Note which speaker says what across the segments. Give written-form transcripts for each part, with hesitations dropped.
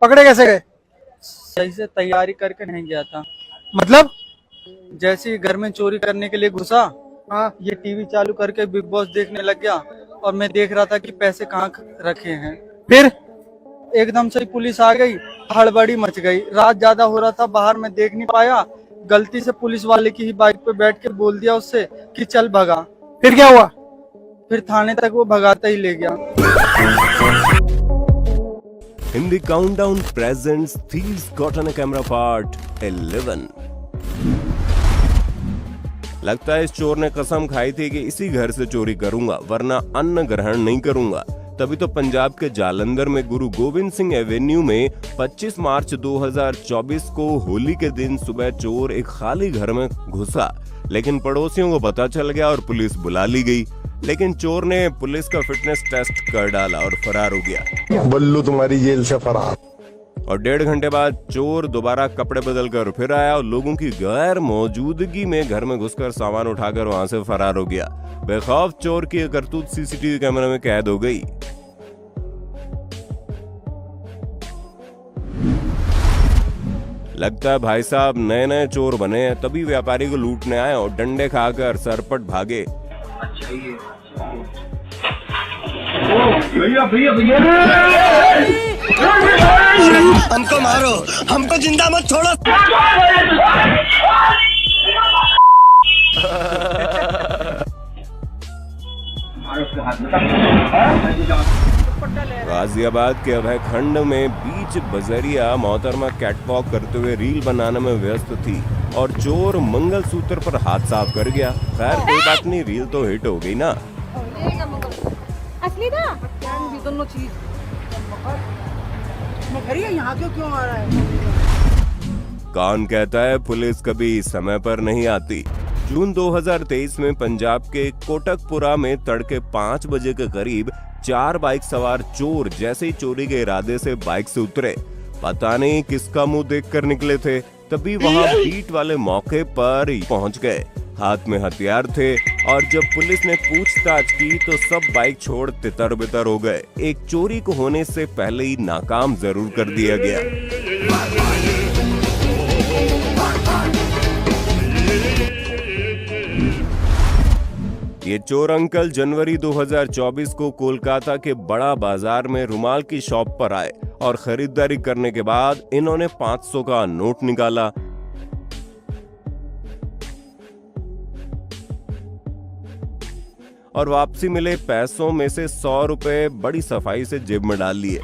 Speaker 1: पकड़े कैसे गए?
Speaker 2: सही से तैयारी करके नहीं गया था।
Speaker 1: मतलब?
Speaker 2: जैसे ही घर में चोरी करने के लिए घुसा,
Speaker 1: हाँ।
Speaker 2: ये टीवी चालू करके बिग बॉस देखने लग गया और मैं देख रहा था कि पैसे कहाँ रखे हैं।
Speaker 1: फिर?
Speaker 2: एकदम से ही पुलिस आ गई, हड़बड़ी मच गई। रात ज्यादा हो रहा था, बाहर मैं देख नहीं पाया। गलती से पुलिस वाले की ही बाइक पे बैठ के बोल दिया उससे कि चल भगा।
Speaker 1: फिर क्या हुआ?
Speaker 2: फिर थाने तक वो भगाता ही ले गया।
Speaker 3: Hindi Countdown presents Thieves Caught on a Camera Part 11। लगता है इस चोर ने कसम खाई थी कि इसी घर से चोरी करूंगा वरना अन्न ग्रहण नहीं करूंगा। तभी तो पंजाब के जालंधर में गुरु गोविंद सिंह एवेन्यू में 25 मार्च 2024 को होली के दिन सुबह चोर एक खाली घर में घुसा, लेकिन पड़ोसियों को पता चल गया और पुलिस बुला ली गई। लेकिन चोर ने पुलिस का फिटनेस टेस्ट कर डाला और फरार हो गया।
Speaker 4: बल्लू तुम्हारी जेल से फरार।
Speaker 3: और 1.5 घंटे बाद चोर दोबारा कपड़े बदलकर फिर आया और लोगों की गैर मौजूदगी में घर में घुसकर सामान उठाकर वहां से फरार हो गया। बेखौफ चोर की करतूत सीसीटीवी कैमरे में कैद हो गई। लगता है भाई साहब नए नए चोर बने हैं, तभी व्यापारी को लूटने आए और डंडे खाकर सरपट भागे।
Speaker 5: भैया भैया भैया हमको मारो, हमको जिंदा मत छोड़ो।
Speaker 3: गाजियाबाद के अभय खंड में बीच बजरिया मोहतरमा कैटवॉक करते हुए रील बनाने में व्यस्त थी और चोर मंगलसूत्र पर हाथ साफ कर गया। खैर कोई बात नहीं, रील तो हिट हो गई ना।
Speaker 6: असली था भी दोनों चीज यहाँ क्यों आ रहा है?
Speaker 3: कौन कहता है पुलिस कभी समय पर नहीं आती। जून 2023 में पंजाब के कोटकपुरा में तड़के 5 बजे के करीब 4 बाइक सवार चोर जैसे ही चोरी के इरादे से बाइक से उतरे, पता नहीं किसका मुंह देखकर निकले थे, तभी वहां बीट वाले मौके पर पहुंच गए। हाथ में हथियार थे और जब पुलिस ने पूछताछ की तो सब बाइक छोड़ तितर बितर हो गए। एक चोरी को होने से पहले ही नाकाम जरूर कर दिया गया। ये चोर अंकल जनवरी 2024 को कोलकाता के बड़ा बाजार में रुमाल की शॉप पर आए और खरीदारी करने के बाद इन्होंने 500 का नोट निकाला। और वापसी मिले पैसों में से 100 रुपए बड़ी सफाई से जेब में डाल लिए।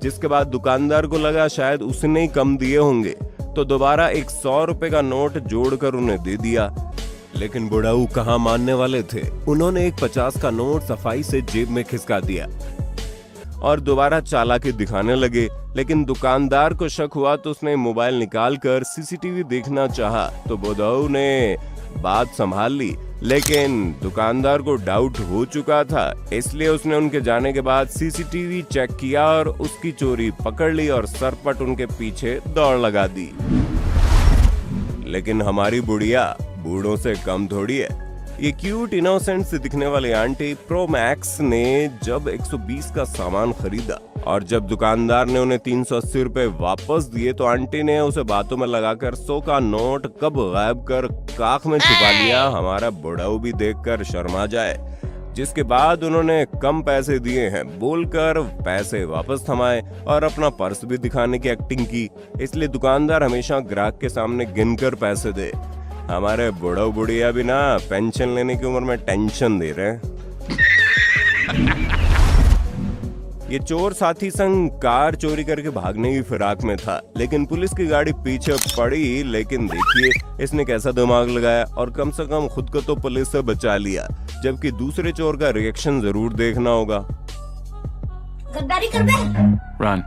Speaker 3: जिसके बाद दुकानदार को लगा शायद उसने ही कम दिए होंगे, तो दोबारा एक 100 रुपए का नोट जोड़कर उन्हें दे दिया। लेकिन बुढ़ाऊ कहां मानने वाले थे, उन्होंने एक 50 का नोट सफाई से जेब में खिसका दिया और दोबारा चालाकी दिखाने लगे। लेकिन दुकानदार को शक हुआ तो उसने मोबाइल निकालकर सीसीटीवी देखना चाहा, तो बुढ़ाऊ ने बात संभाल ली। लेकिन दुकानदार को डाउट हो चुका था, इसलिए उसने उनके जाने के बाद सीसीटीवी चेक किया और उसकी चोरी पकड़ ली और सरपट उनके पीछे दौड़ लगा दी। लेकिन हमारी बुढ़िया बूढ़ों से कम थोड़ी है। ये क्यूट इनोसेंट से दिखने वाली आंटी प्रो मैक्स ने जब 120 का सामान खरीदा और जब दुकानदार ने उन्हें 380 रुपए वापस दिए तो आंटी ने उसे बातों में लगाकर 100 का नोट कब गायब कर काख में छुपा लिया, हमारा बुढ़ाऊ भी देखकर शर्मा जाए। जिसके बाद उन्होंने कम पैसे दिए हैं बोलकर पैसे वापस थमाए और अपना पर्स भी दिखाने की एक्टिंग की। इसलिए दुकानदार हमेशा ग्राहक के सामने गिनकर पैसे दे। हमारे बुढ़ा बुढ़िया भी ना पेंशन लेने की उम्र में टेंशन दे रहे हैं। ये चोर साथी संग कार चोरी करके भागने की फिराक में था, लेकिन पुलिस की गाड़ी पीछे पड़ी। लेकिन देखिए इसने कैसा दिमाग लगाया और कम से कम खुद को तो पुलिस से बचा लिया, जबकि दूसरे चोर का रिएक्शन जरूर देखना होगा।
Speaker 6: गद्दारी कर दे।
Speaker 3: रन।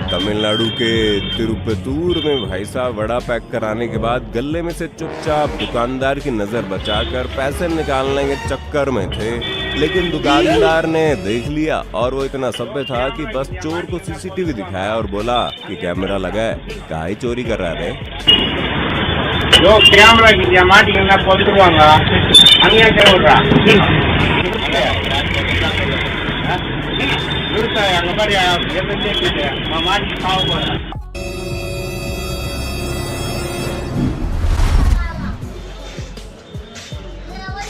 Speaker 3: तमिलनाडु के तिरुपतूर में भाई साहब वड़ा पैक कराने के बाद गले में से चुपचाप दुकानदार की नजर बचाकर पैसे निकालने के चक्कर में थे, लेकिन दुकानदार ने देख लिया और वो इतना सभ्य था कि बस चोर को सीसीटीवी दिखाया और बोला कि कैमरा लगा है, काहे चोरी कर रहा है।
Speaker 7: கேமரா கிட்டியா மாட்டிங்கன்னா பொறுத்துருவாங்க. அங்கேயா கேட்குறா அங்க மாதிரி மாட்டி சாக போறேன்.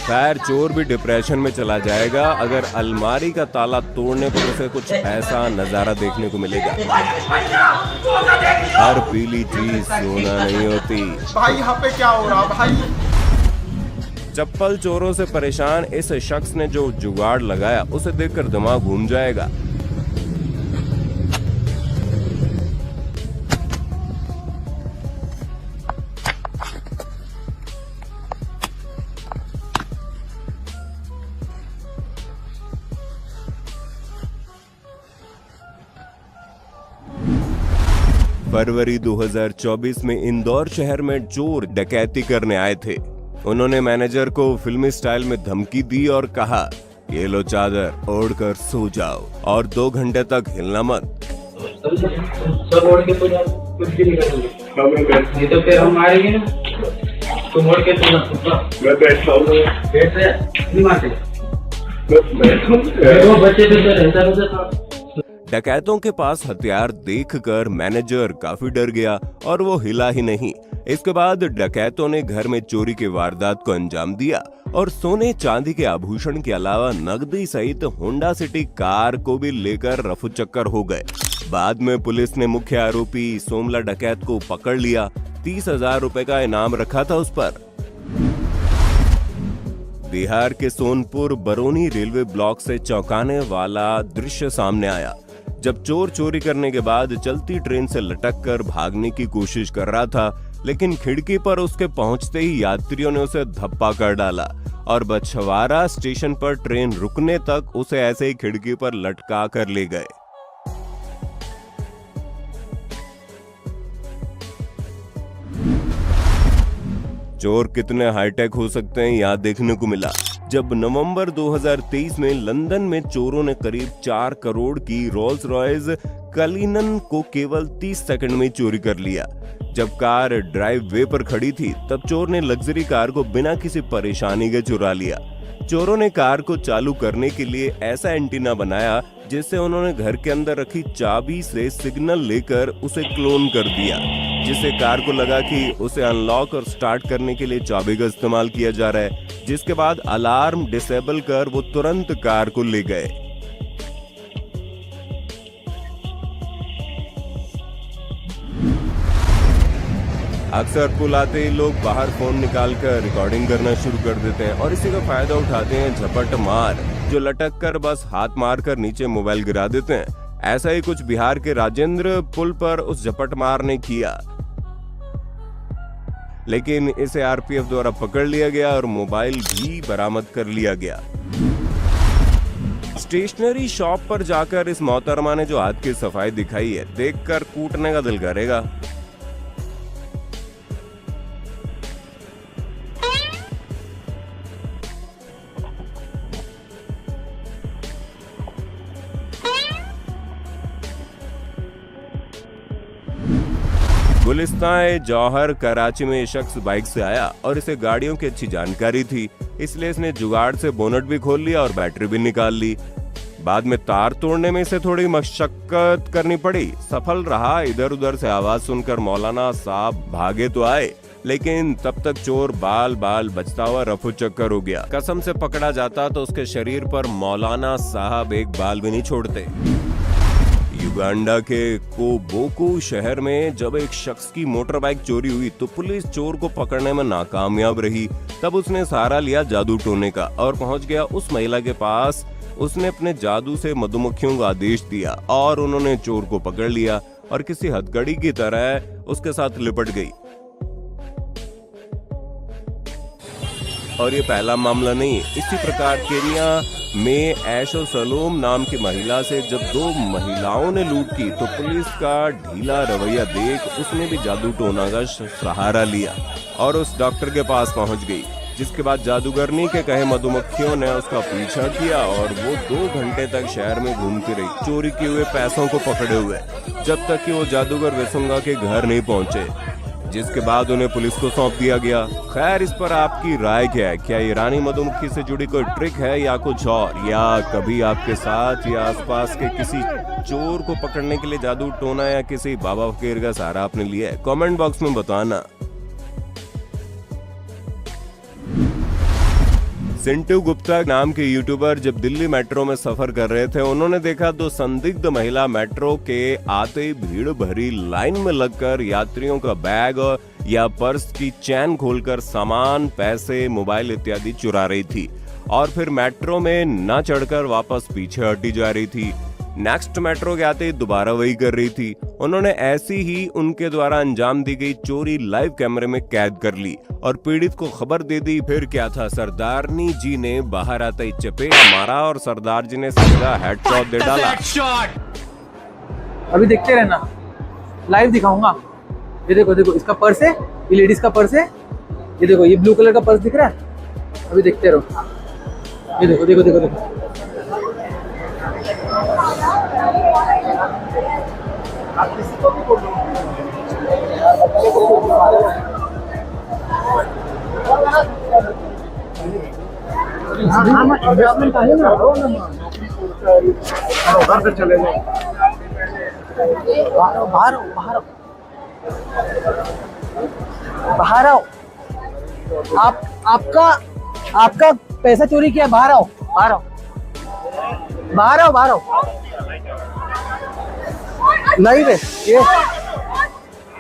Speaker 3: खैर चोर भी डिप्रेशन में चला जाएगा अगर अलमारी का ताला तोड़ने पर उसे कुछ ऐसा नजारा देखने को मिलेगा। हर पीली चीज सोना नहीं होती।
Speaker 8: भाई यहाँ पे क्या हो रहा भाई?
Speaker 3: चप्पल चोरों से परेशान इस शख्स ने जो जुगाड़ लगाया उसे देखकर दिमाग घूम जाएगा। फरवरी 2024 में इंदौर शहर में चोर डकैती करने आए थे। उन्होंने मैनेजर को फिल्मी स्टाइल में धमकी दी और कहा, ये लो चादर, ओढ़कर सो जाओ और 2 घंटे तक हिलना मत।
Speaker 9: सब ओढ़ के सो जाओ, कुछ भी नहीं करेंगे। नहीं तो फिर हम मारेंगे ना। तुम ओढ़ के सो जाओ। मैं बैठता हूँ। बैठ रहे? नहीं मारते। वो बच्चे तो रहता था।
Speaker 3: डकैतों के पास हथियार देखकर मैनेजर काफी डर गया और वो हिला ही नहीं। इसके बाद डकैतों ने घर में चोरी की वारदात को अंजाम दिया और सोने चांदी के आभूषण के अलावा नकदी सहित होंडा सिटी कार को भी लेकर रफू चक्कर हो गए। बाद में पुलिस ने मुख्य आरोपी सोमला डकैत को पकड़ लिया। 30,000 रुपए का इनाम रखा था उस पर। बिहार के सोनपुर बरौनी रेलवे ब्लॉक से चौंकाने वाला दृश्य सामने आया जब चोर चोरी करने के बाद चलती ट्रेन से लटक कर भागने की कोशिश कर रहा था, लेकिन खिड़की पर उसके पहुंचते ही यात्रियों ने उसे धप्पा कर डाला और बछवाड़ा स्टेशन पर ट्रेन रुकने तक उसे ऐसे ही खिड़की पर लटका कर ले गए। चोर कितने हाईटेक हो सकते हैं यहाँ देखने को मिला जब नवंबर 2023 में लंदन में चोरों ने करीब 4 करोड़ की रोल्स रॉयस कलिनन को केवल 30 सेकंड में चोरी कर लिया। जब कार ड्राइव वे पर खड़ी थी तब चोर ने लग्जरी कार को बिना किसी परेशानी के चुरा लिया। चोरों ने कार को चालू करने के लिए ऐसा एंटीना बनाया जिससे उन्होंने घर के अंदर रखी चाबी से सिग्नल लेकर उसे क्लोन कर दिया, जिससे कार को लगा कि उसे अनलॉक और स्टार्ट करने के लिए चाबी का इस्तेमाल किया जा रहा है। जिसके बाद अलार्म डिसेबल कर वो तुरंत कार को ले गए। अक्सर पुल आते ही लोग बाहर फोन निकालकर रिकॉर्डिंग करना शुरू कर देते हैं और इसी का फायदा उठाते हैं झपट मार, जो लटक कर बस हाथ मार कर नीचे मोबाइल गिरा देते हैं। ऐसा ही कुछ बिहार के राजेंद्र पुल पर उस झपट मार ने किया, लेकिन इसे आरपीएफ द्वारा पकड़ लिया गया और मोबाइल भी बरामद कर लिया गया। स्टेशनरी शॉप पर जाकर इस मोहतरमा ने जो हाथ की सफाई दिखाई है, देखकर कूटने का दिल करेगा। गुलिस्तान जौहर कराची में शख्स बाइक से आया और इसे गाड़ियों की अच्छी जानकारी थी, इसलिए इसने जुगाड़ से बोनट भी खोल लिया और बैटरी भी निकाल ली। बाद में तार तोड़ने में इसे थोड़ी मशक्कत करनी पड़ी, सफल रहा। इधर उधर से आवाज सुनकर मौलाना साहब भागे तो आए, लेकिन तब तक चोर बाल बाल बचता हुआ रफू चक्कर हो गया। कसम से पकड़ा जाता तो उसके शरीर पर मौलाना साहब एक बाल भी नहीं छोड़ते। युगांडा के कोबोको शहर में जब एक शख्स की मोटर बाइक चोरी हुई तो पुलिस चोर को पकड़ने में नाकामयाब रही। तब उसने सहारा लिया जादू टोने का और पहुंच गया उस महिला के पास। उसने अपने जादू से मधुमक्खियों का आदेश दिया और उन्होंने चोर को पकड़ लिया और किसी हथकड़ी की तरह उसके साथ लिपट गई। और ये पहला मामला नहीं, इसी प्रकार केन्या में ऐशो सलोम नाम की महिला से जब 2 महिलाओं ने लूट की तो पुलिस का ढीला रवैया देख उसने भी जादू टोना का सहारा लिया और उस डॉक्टर के पास पहुंच गई, जिसके बाद जादूगरनी के कहे मधुमक्खियों ने उसका पीछा किया और वो 2 घंटे तक शहर में घूमती रही, चोरी किए हुए पैसों को पकड़े हुए, जब तक कि वो जादूगर विसुंगा के घर नहीं पहुंचे। जिसके बाद उन्हें पुलिस को सौंप दिया गया। खैर, इस पर आपकी राय क्या है? क्या ये रानी मधुमक्खी से जुड़ी कोई ट्रिक है या कुछ और, या कभी आपके साथ या आसपास के किसी चोर को पकड़ने के लिए जादू टोना या किसी बाबा फकीर का सहारा आपने लिया है? कमेंट बॉक्स में बताना। सिंटू गुप्ता नाम के यूट्यूबर जब दिल्ली मेट्रो में सफर कर रहे थे, उन्होंने देखा दो संदिग्ध महिला मेट्रो के आते ही भीड़ भरी लाइन में लगकर यात्रियों का बैग या पर्स की चैन खोलकर सामान, पैसे, मोबाइल इत्यादि चुरा रही थी और फिर मेट्रो में न चढ़कर वापस पीछे हटी जा रही थी। नेक्स्ट मेट्रो के आते ही दोबारा वही कर रही थी। उन्होंने ऐसी ही उनके द्वारा अंजाम दी गई चोरी लाइव कैमरे में कैद कर ली और पीड़ित को खबर दे दी। फिर क्या था, सरदारनी जी ने बाहर आते ही चपेट मारा और सरदार जी ने सीधा हेडशॉट दे डाला।
Speaker 10: अभी देखते रहना, लाइव दिखाऊंगा। ये देखो देखो, इसका पर्स है, ये लेडीज का पर्स है। ये देखो, ये ब्लू कलर का पर्स दिख रहा है। अभी देखते रहो। ये देखो देखो देखो देखो, बाहर आओ। आपका पैसा चोरी किया, बाहर आओ, बाहर आओ, बाहर आओ, बाहर आओ। नहीं रे,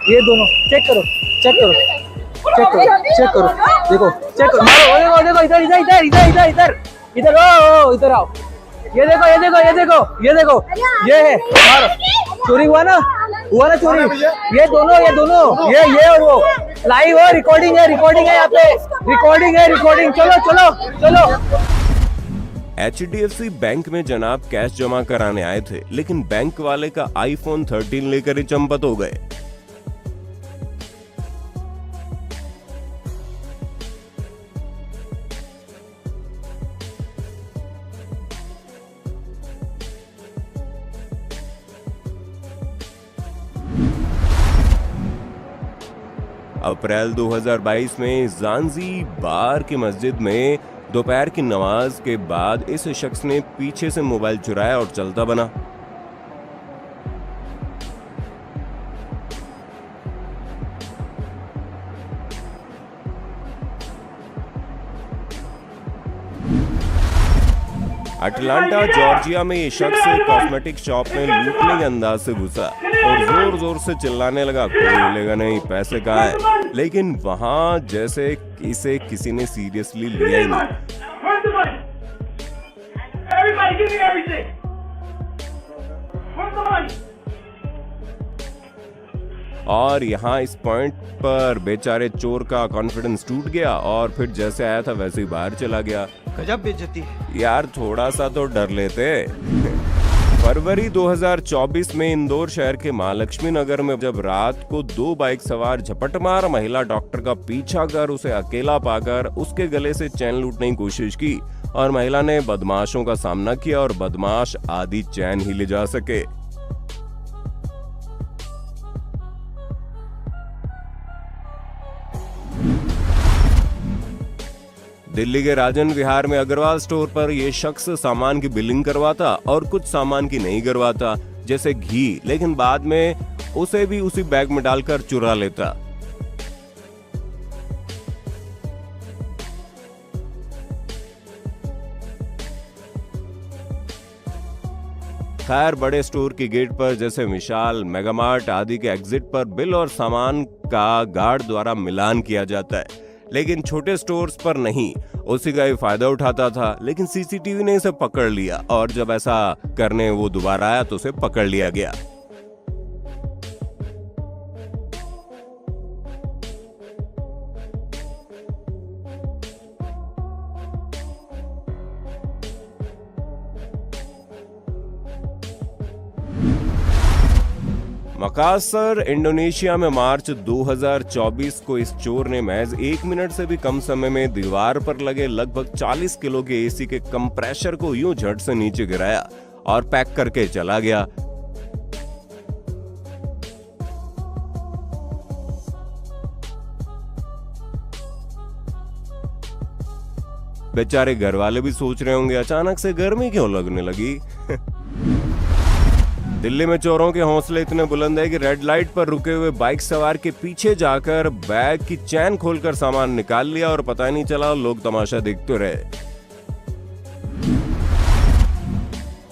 Speaker 10: ये दोनों चेक करो, चेक करो, चेक करो, चेक करो, देखो, चेक करो, देखो देखो, इधर इधर इधर इधर इधर इधर इधर ओ इधर आओ। ये देखो ये देखो ये देखो ये देखो, ये है मारो। चोरी हुआ ना चोरी। ये दोनों ये और वो लाइव है, रिकॉर्डिंग है यहाँ पे, रिकॉर्डिंग। चलो चलो चलो।
Speaker 3: HDFC बैंक में जनाब कैश जमा कराने आए थे, लेकिन बैंक वाले का iPhone 13 लेकर ही चंपत हो गए। अप्रैल 2022 में ज़ांज़ीबार की मस्जिद में दोपहर की नमाज के बाद इस शख्स ने पीछे से मोबाइल चुराया और चलता बना। अटलांटा जॉर्जिया में ये शख्स कॉस्मेटिक शॉप में लूटने के अंदाज से घुसा और जोर जोर से चिल्लाने लगा, कोई लेगा नहीं, पैसे कहाँ है? लेकिन वहां जैसे इसे किसी ने सीरियसली लिया ही नहीं। और यहाँ इस पॉइंट पर बेचारे चोर का कॉन्फिडेंस टूट गया और फिर जैसे आया था वैसे ही बाहर चला गया।
Speaker 2: गजब बेइज्जती है
Speaker 3: यार, थोड़ा सा तो डर लेते। फरवरी 2024 में इंदौर शहर के महालक्ष्मी नगर में जब रात को दो बाइक सवार झपटमार महिला डॉक्टर का पीछा कर उसे अकेला पाकर उसके गले से चैन लूटने की कोशिश की और महिला ने बदमाशों का सामना किया और बदमाश आधी चैन ही ले जा सके। दिल्ली के राजन विहार में अग्रवाल स्टोर पर यह शख्स सामान की बिलिंग करवाता और कुछ सामान की नहीं करवाता, जैसे घी, लेकिन बाद में उसे भी उसी बैग में डालकर चुरा लेता। खैर, बड़े स्टोर की गेट पर जैसे विशाल, मेगामार्ट आदि के एग्जिट पर बिल और सामान का गार्ड द्वारा मिलान किया जाता है, लेकिन छोटे स्टोर्स पर नहीं। उसी का ही फायदा उठाता था, लेकिन सीसीटीवी ने इसे पकड़ लिया और जब ऐसा करने वो दोबारा आया तो उसे पकड़ लिया गया। मकासर, इंडोनेशिया में मार्च 2024 को इस चोर ने महज 1 मिनट से भी कम समय में दीवार पर लगे लगभग 40 किलो के एसी के कंप्रेसर को यूं झट से नीचे गिराया और पैक करके चला गया। बेचारे घर वाले भी सोच रहे होंगे अचानक से गर्मी क्यों लगने लगी। दिल्ली में चोरों के हौसले इतने बुलंद है कि रेड लाइट पर रुके हुए बाइक सवार के पीछे जाकर बैग की चैन खोलकर सामान निकाल लिया और पता नहीं चला, लोग तमाशा देखते रहे।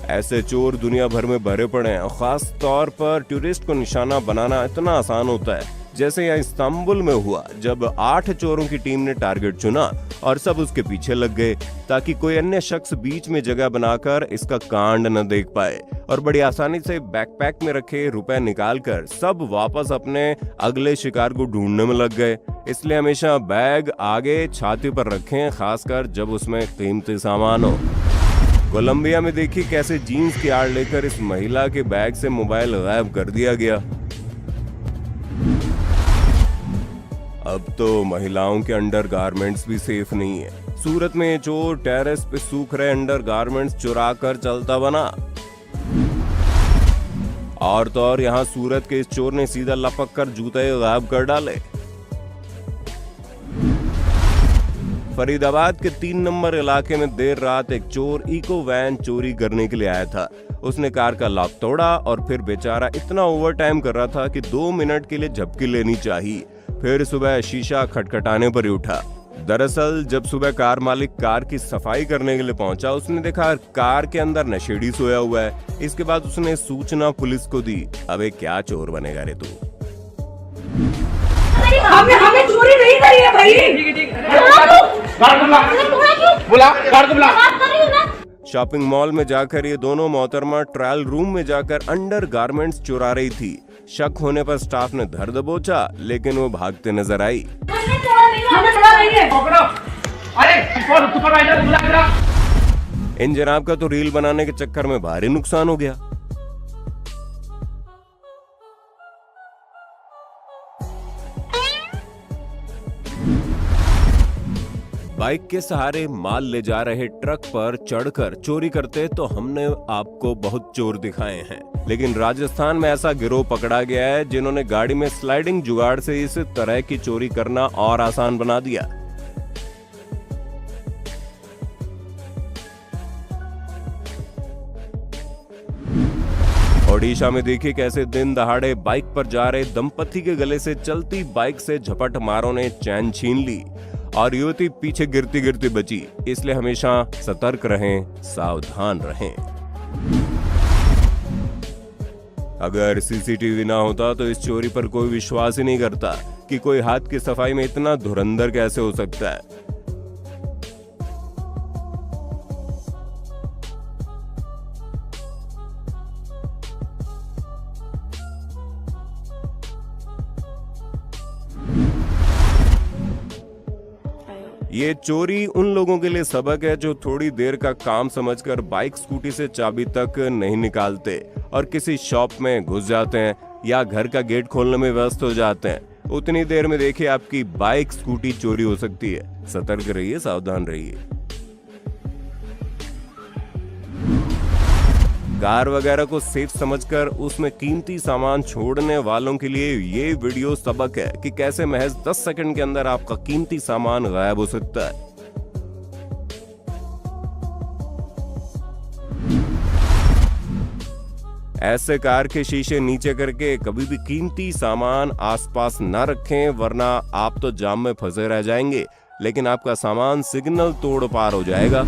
Speaker 3: ऐसे चोर दुनिया भर में भरे पड़े हैं और खास तौर पर टूरिस्ट को निशाना बनाना इतना आसान होता है, जैसे यहाँ इस्तांबुल में हुआ जब 8 चोरों की टीम ने टारगेट चुना और सब उसके पीछे लग गए ताकि कोई अन्य शख्स बीच में जगह बनाकर इसका कांड न देख पाए, और बड़ी आसानी से बैकपैक में रखे रुपए निकालकर सब वापस अपने अगले शिकार को ढूंढने में लग गए। इसलिए हमेशा बैग आगे छाती पर रखें, खासकर जब उसमें कीमती सामान हो। कोलंबिया में देखिए कैसे जीन्स की आड़ लेकर इस महिला के बैग से मोबाइल गायब कर दिया गया। अब तो महिलाओं के अंडरगारमेंट्स भी सेफ नहीं है। सूरत में चोर टेरेस पे सूख रहे अंडरगारमेंट्स चुरा कर चलता बना। और तो और यहाँ सूरत के इस चोर ने सीधा लपक कर जूते गायब कर डाले। फरीदाबाद के 3 नंबर इलाके में देर रात एक चोर इको वैन चोरी करने के लिए आया था। उसने कार का लॉक तोड़ा और फिर बेचारा इतना ओवर टाइम कर रहा था कि 2 मिनट के लिए झपकी लेनी चाहिए। फिर सुबह शीशा खटखटाने पर ही उठा। दरअसल जब सुबह कार मालिक कार की सफाई करने के लिए पहुंचा, उसने देखा कार के अंदर नशेड़ी सोया हुआ है। इसके बाद उसने सूचना पुलिस को दी। अबे क्या चोर बनेगा रे तू।
Speaker 6: हमने चोरी नहीं करी है भाई। बुला।
Speaker 3: शॉपिंग मॉल में जाकर ये दोनों मोहतरमा ट्रायल रूम में जाकर अंडरगारमेंट्स चुरा रही थी। शक होने पर स्टाफ ने धर दबोचा, लेकिन वो भागते नजर आई। इन जनाब का तो रील बनाने के चक्कर में भारी नुकसान हो गया। बाइक के सहारे माल ले जा रहे ट्रक पर चढ़कर चोरी करते तो हमने आपको बहुत चोर दिखाए हैं, लेकिन राजस्थान में ऐसा गिरोह पकड़ा गया है जिन्होंने गाड़ी में स्लाइडिंग जुगाड़ से इस तरह की चोरी करना और आसान बना दिया। ओडिशा में देखिए कैसे दिन दहाड़े बाइक पर जा रहे दंपति के गले से चलती बाइक से झपट मारों ने चैन छीन ली और युवती पीछे गिरती गिरती बची। इसलिए हमेशा सतर्क रहें, सावधान रहें। अगर सीसीटीवी ना होता तो इस चोरी पर कोई विश्वास ही नहीं करता कि कोई हाथ की सफाई में इतना धुरंधर कैसे हो सकता है। ये चोरी उन लोगों के लिए सबक है जो थोड़ी देर का काम समझकर बाइक स्कूटी से चाबी तक नहीं निकालते और किसी शॉप में घुस जाते हैं या घर का गेट खोलने में व्यस्त हो जाते हैं। उतनी देर में देखिए आपकी बाइक स्कूटी चोरी हो सकती है। सतर्क रहिए, सावधान रहिए। कार वगैरह को सेफ समझकर उसमें कीमती सामान छोड़ने वालों के लिए ये वीडियो सबक है कि कैसे महज 10 सेकंड के अंदर आपका कीमती सामान गायब हो सकता है। ऐसे कार के शीशे नीचे करके कभी भी कीमती सामान आसपास न रखें, वरना आप तो जाम में फंसे रह जाएंगे, लेकिन आपका सामान सिग्नल तोड़ पार हो जाएगा।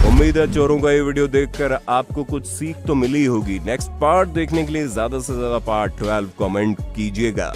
Speaker 3: उम्मीद है चोरों का ये वीडियो देखकर आपको कुछ सीख तो मिली होगी। नेक्स्ट पार्ट देखने के लिए ज्यादा से ज्यादा पार्ट 12 कमेंट कीजिएगा।